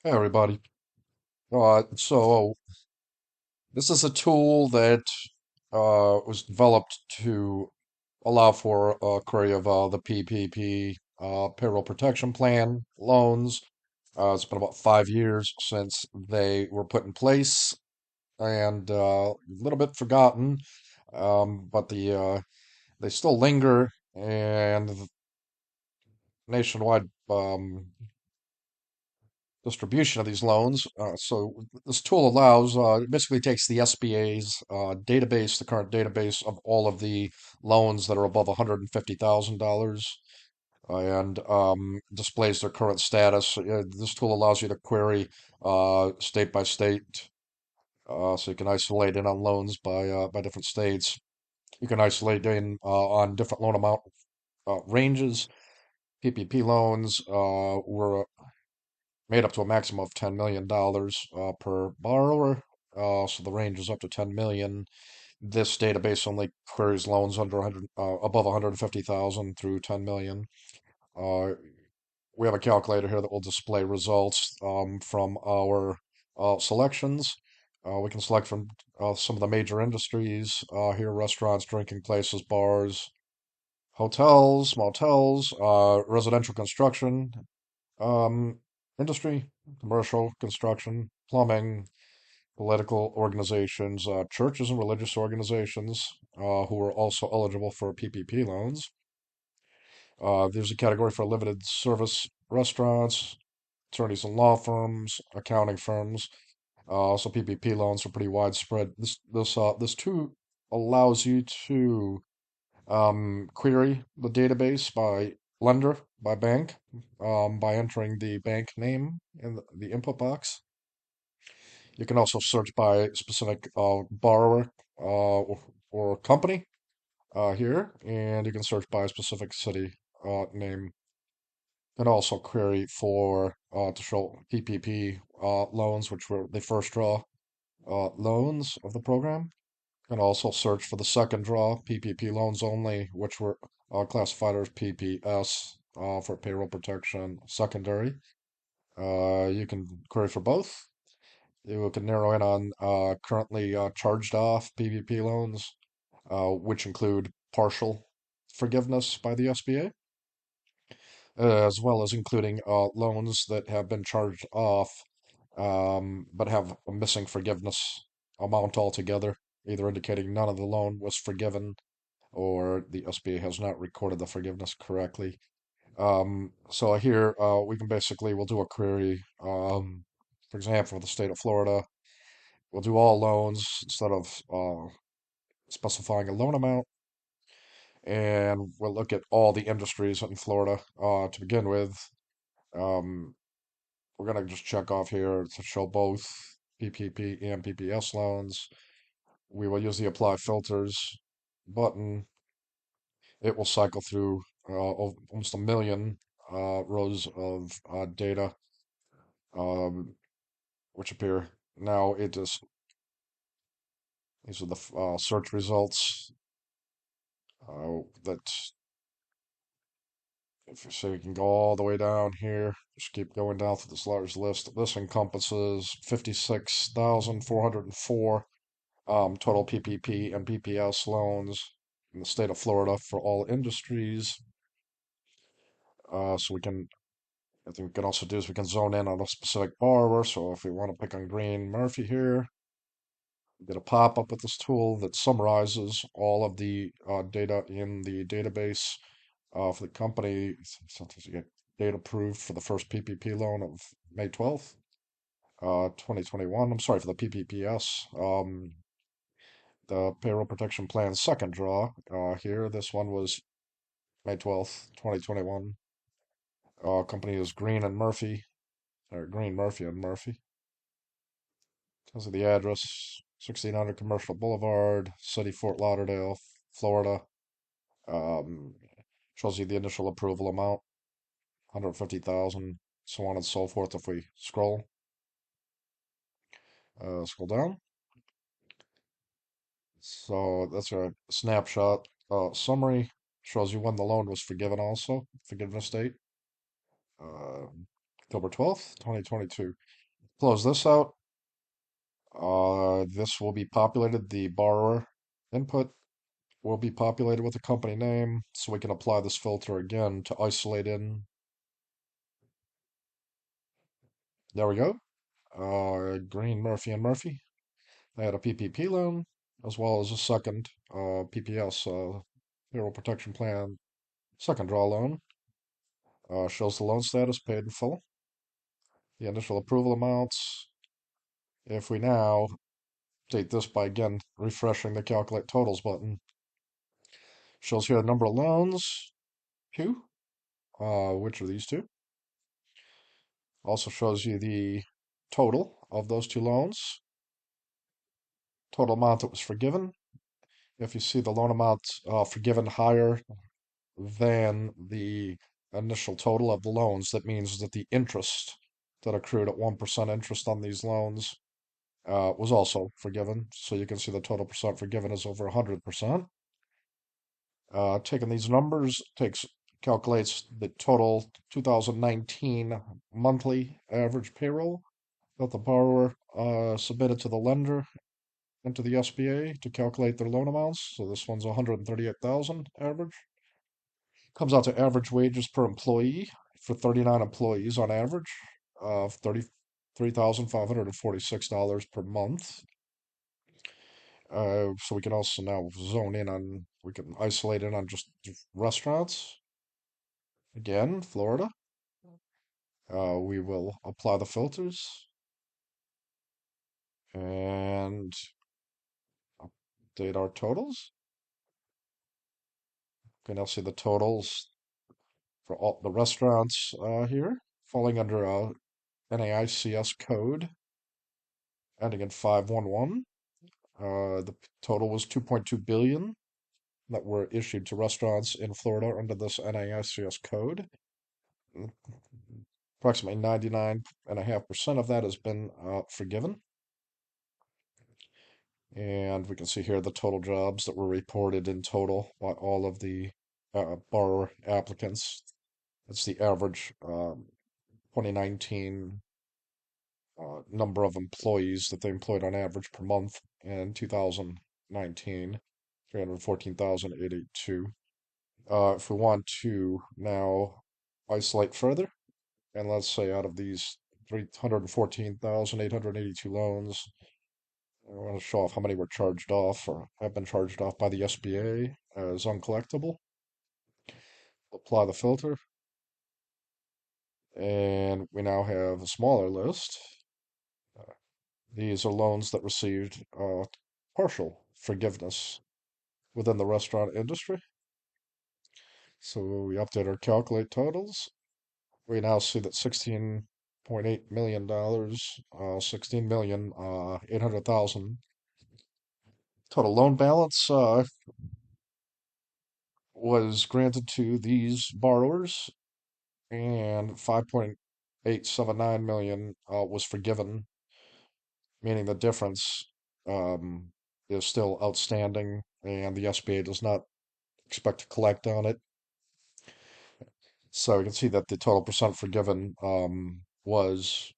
Hey everybody. So this is a tool that was developed to allow for a query of the PPP Payroll Protection Plan loans. It's been about 5 years since they were put in place and a little bit forgotten, but they still linger and the nationwide distribution of these loans. So this tool allows, it basically takes the SBA's database, the current database of all of the loans that are above $150,000, and displays their current status. This tool allows you to query state by state, so you can isolate in on loans by different states. You can isolate in on different loan amount ranges. PPP loans were made up to a maximum of $10 million per borrower. So the range is up to 10 million. This database only queries loans under 100, above 150,000 through 10 million. Uh, we have a calculator here that will display results from our selections. We can select from some of the major industries here: restaurants, drinking places, bars, hotels, motels, residential construction, um, industry, commercial, construction, plumbing, political organizations, churches and religious organizations who are also eligible for PPP loans. There's a category for limited service restaurants, attorneys and law firms, accounting firms. So PPP loans are pretty widespread. This too allows you to query the database by lender, by bank, by entering the bank name in the input box. You can also search by specific borrower or company here, and you can search by a specific city name. You can also query for to show PPP loans, which were the first draw loans of the program. You can also search for the second draw, PPP loans only, which were classified as PPS for payroll protection secondary. You can query for both. You can narrow in on currently charged off PPP loans, which include partial forgiveness by the SBA, as well as including loans that have been charged off but have a missing forgiveness amount altogether, either indicating none of the loan was forgiven or the SBA has not recorded the forgiveness correctly. So here we can basically, we'll do a query, for example, for the state of Florida. We'll do all loans instead of specifying a loan amount, and we'll look at all the industries in Florida to begin with. Um, we're going to just check off here to show both PPP and PPS loans. We will use the apply filters button. It will cycle through almost a million rows of data um, which appear. Now it just, these are the search results that, if you say, we can go all the way down here, just keep going down through this large list. This encompasses 56,404 total PPP and PPS loans in the state of Florida for all industries. So we can, I think we can also do is we can zone in on a specific borrower. So if we want to pick on Green Murphy here, we get a pop-up with this tool that summarizes all of the data in the database for the company. Sometimes you get data approved for the first PPP loan of May 12th, 2021. I'm sorry, for the PPPS. The Payroll Protection Plan second draw here. This one was May 12th, 2021. Company is Green and Murphy, or Green Murphy and Murphy. Tells you the address, 1600 Commercial Boulevard, City, Fort Lauderdale, Florida. Um, shows you the initial approval amount, 150,000, so on and so forth. If we scroll down. So that's a snapshot. Summary shows you when the loan was forgiven also, forgiveness date. Uh, October 12th, 2022. Close this out. This will be populated. The borrower input will be populated with the company name, so we can apply this filter again to isolate in. There we go. Green, Murphy and Murphy. They had a PPP loan as well as a second PPS, Payroll Protection Plan, second draw loan. Shows the loan status paid in full. The initial approval amounts. If we now update this by again refreshing the calculate totals button, shows here the number of loans, two. Which are these two? Also shows you the total of those two loans, total amount that was forgiven. If you see the loan amount forgiven higher than the initial total of the loans, that means that the interest that accrued at 1% interest on these loans was also forgiven. So you can see the total percent forgiven is over 100%. Taking these numbers calculates the total 2019 monthly average payroll that the borrower submitted to the lender and to the SBA to calculate their loan amounts. So this one's 138,000 average. Comes out to average wages per employee for 39 employees on average of $33,546 per month. So we can also now we can isolate in on just restaurants. Again, Florida. We will apply the filters and update our totals. You can now see the totals for all the restaurants here, falling under a NAICS code ending in 511. The total was 2.2 billion that were issued to restaurants in Florida under this NAICS code. Approximately 99.5% of that has been forgiven. And we can see here the total jobs that were reported in total by all of the borrower applicants. That's the average 2019 number of employees that they employed on average per month in 2019, 314,882. If we want to now isolate further, and let's say out of these 314,882 loans, I want to show off how many were charged off or have been charged off by the SBA as uncollectible. Apply the filter, and we now have a smaller list. These are loans that received partial forgiveness within the restaurant industry. So we update our calculate totals. We now see that $16.8 million, 800,000 total loan balance was granted to these borrowers, and 5.879 million was forgiven, meaning the difference is still outstanding, and the SBA does not expect to collect on it. So you can see that the total percent forgiven was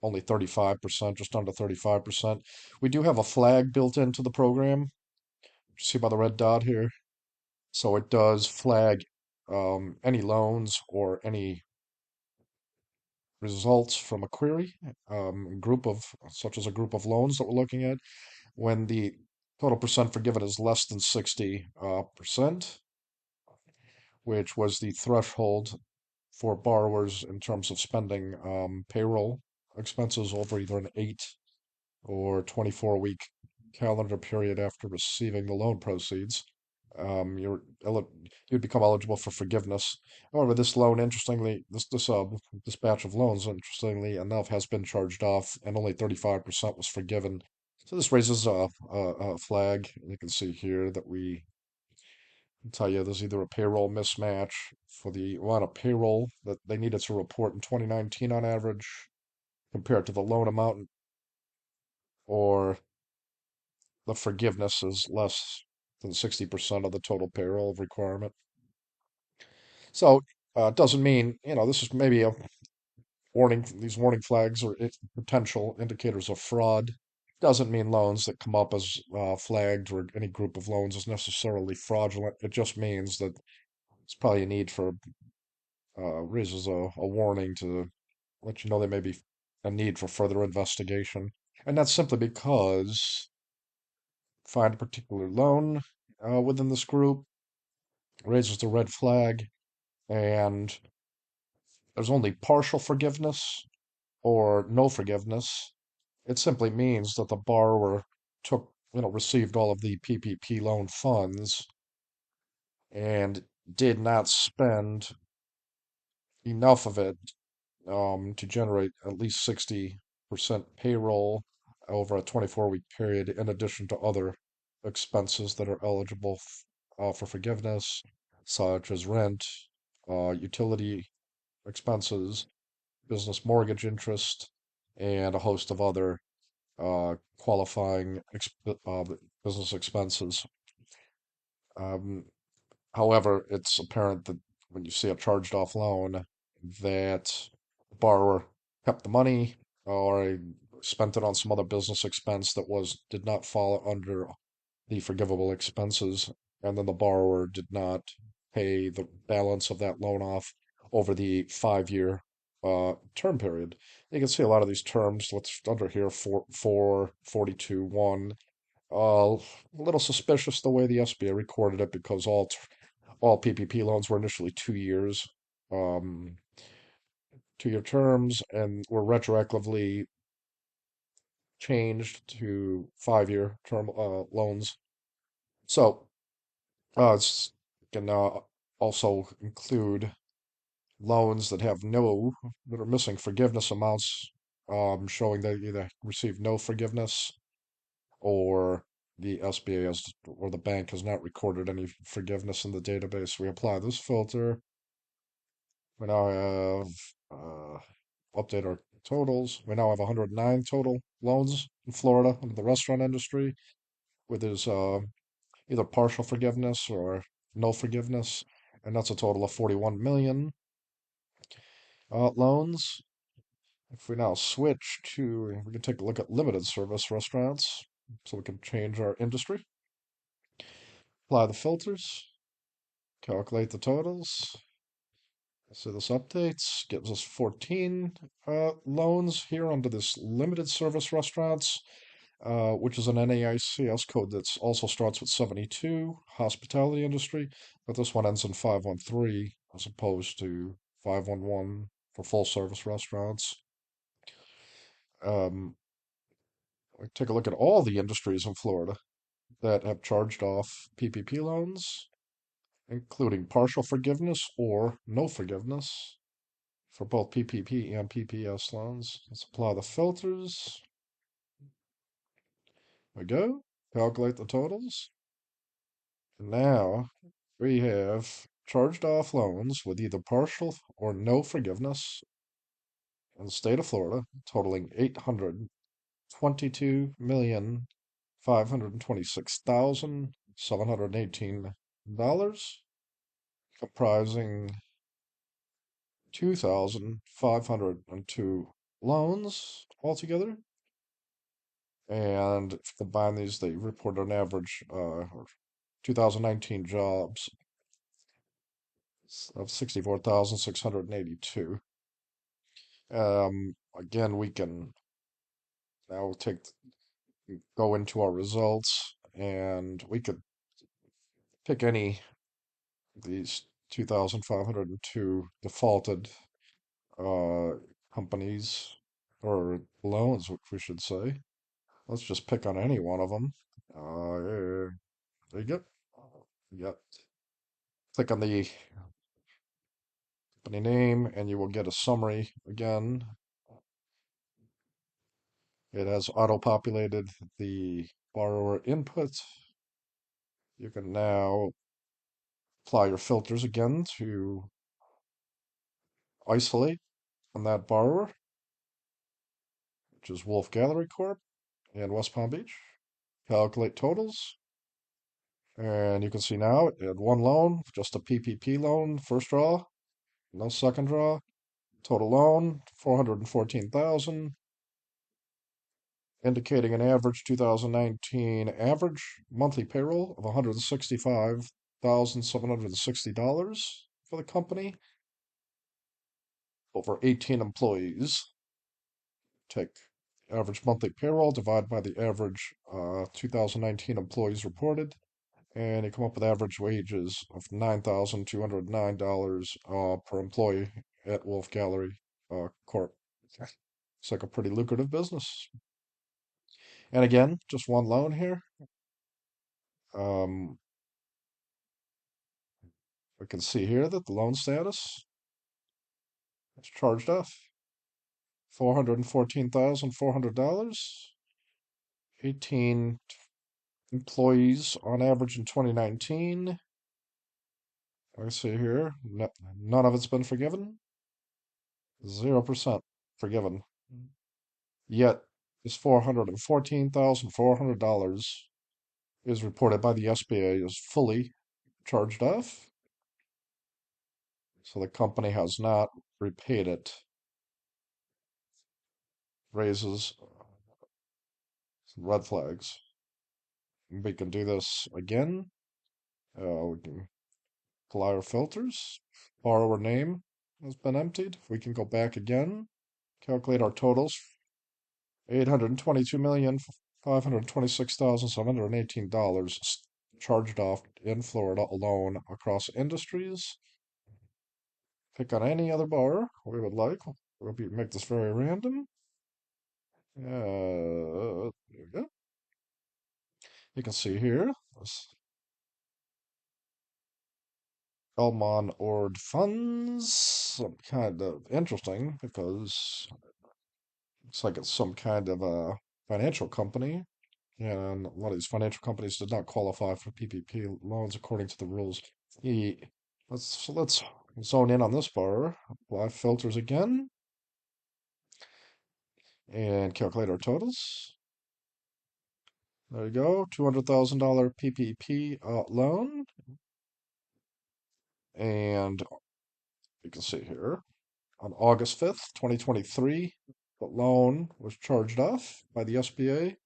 only 35%, just under 35%. We do have a flag built into the program. See by the red dot here? So it does flag any loans or any results from a query, such as a group of loans that we're looking at, when the total percent forgiven is less than 60%, which was the threshold for borrowers in terms of spending payroll expenses over either an 8 or 24-week calendar period after receiving the loan proceeds. um, you're you'd become eligible for forgiveness. However, this loan, interestingly, this batch of loans, interestingly enough, has been charged off, and only 35% was forgiven. So this raises a flag. You can see here that we tell you there's either a payroll mismatch for the amount of payroll that they needed to report in 2019 on average compared to the loan amount, or the forgiveness is less than 60% of the total payroll requirement. So it doesn't mean, this is maybe these warning flags are potential indicators of fraud. Doesn't mean loans that come up as flagged or any group of loans is necessarily fraudulent. It just means that it's probably a need for raises a warning to let you know there may be a need for further investigation. And that's simply because find a particular loan within this group raises the red flag, and there's only partial forgiveness or no forgiveness. It simply means that the borrower received all of the PPP loan funds and did not spend enough of it to generate at least 60% payroll over a 24-week period, in addition to other expenses that are eligible for forgiveness, such as rent, utility expenses, business mortgage interest, and a host of other qualifying business expenses. Um, However, it's apparent that when you see a charged off loan, that the borrower kept the money or spent it on some other business expense that did not fall under the forgivable expenses, and then the borrower did not pay the balance of that loan off over the 5 year term period. You can see a lot of these terms. What's under here, 42(1). A little suspicious the way the SBA recorded it, because all PPP loans were initially 2 years, um, 2 year terms, and were retroactively changed to 5 year term loans. So it's can also include loans that are missing forgiveness amounts, showing that either received no forgiveness, or the SBA or the bank has not recorded any forgiveness in the database. We apply this filter. We now have update our totals. We now have 109 total loans in Florida under the restaurant industry, with his either partial forgiveness or no forgiveness, and that's a total of 41 million loans. If we now switch to, we can take a look at limited service restaurants, so we can change our industry, apply the filters, calculate the totals. So this updates, gives us 14 loans here under this limited service restaurants, which is an NAICS code that also starts with 72, hospitality industry, but this one ends in 513 as opposed to 511 for full service restaurants. We take a look at all the industries in Florida that have charged off PPP loans, including partial forgiveness or no forgiveness for both PPP and PPS loans. Let's apply the filters. There we go. Calculate the totals. And now we have charged off loans with either partial or no forgiveness in the state of Florida, totaling $822,526,718, comprising 2,502 loans altogether. And if you combine these, they report an average 2019 jobs of 64,682. Again, we can now go into our results, and we could pick any of these 2,502 defaulted uh, companies, or loans, which we should say. Let's just pick on any one of them. There you go. Yep. Click on the company name, and you will get a summary again. It has auto-populated the borrower input. You can now apply your filters again to isolate on that borrower, which is Wolf Gallery Corp. and West Palm Beach. Calculate totals. And you can see now it had one loan, just a PPP loan, first draw, no second draw. Total loan, 414,000, indicating an average 2019 average monthly payroll of $165,760 for the company over 18 employees. Take average monthly payroll, divide by the average 2019 employees reported, and you come up with average wages of $9,209 per employee at Wolf Gallery Corp. It's like a pretty lucrative business. And again, just one loan here. Um, we can see here that the loan status is charged off $414,400. 18 employees on average in 2019. I see here, none of it's been forgiven. 0% forgiven. Yet, this $414,400 is reported by the SBA as fully charged off. So the company has not repaid it. Raises some red flags. We can do this again. We can apply our filters. Borrower name has been emptied. We can go back again. Calculate our totals. $822,526,718 charged off in Florida alone across industries. Pick on any other borrower we would like. We'll make this very random. There you go. You can see here, this Elmon Ord Funds, some kind of interesting because looks like it's some kind of a financial company, and a lot of these financial companies did not qualify for PPP loans according to the rules. He, let's zone in on this borrower. Apply filters again, and calculate our totals. There you go, $200,000 PPP loan, and you can see here on August 5th, 2023, the loan was charged off by the SBA.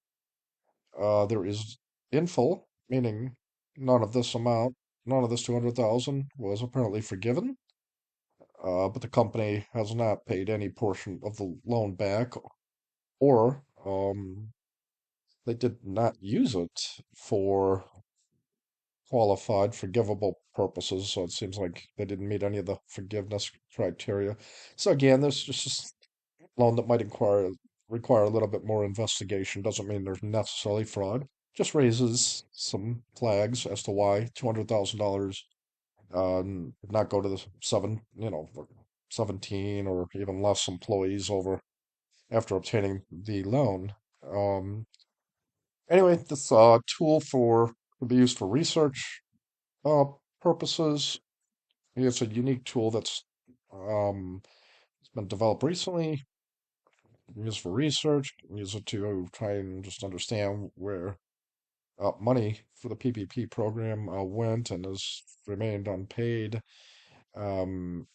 There is in full, meaning none of this amount, none of this 200,000 was apparently forgiven. But the company has not paid any portion of the loan back, or they did not use it for qualified forgivable purposes. So it seems like they didn't meet any of the forgiveness criteria. So again, this is just a loan that might require a little bit more investigation. Doesn't mean there's necessarily fraud. Just raises some flags as to why $200,000 not go to the 17 or even less employees over after obtaining the loan. Um, anyway, this tool to be used for research uh, purposes. It's a unique tool that's um, it's been developed recently. Used for research. Use it to try and just understand where money for the PPP program went and has remained unpaid. Um,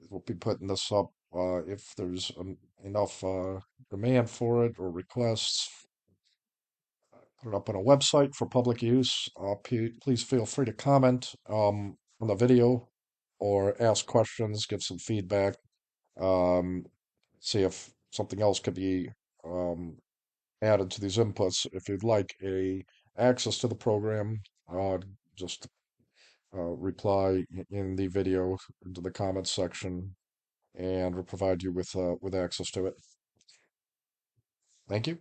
we'll be putting this up if there's enough demand for it or requests. Put it up on a website for public use. Please feel free to comment on the video or ask questions, give some feedback, um, see if something else could be um, added to these inputs. If you'd like a access to the program, just reply in the video into the comments section, and we'll provide you with access to it. Thank you.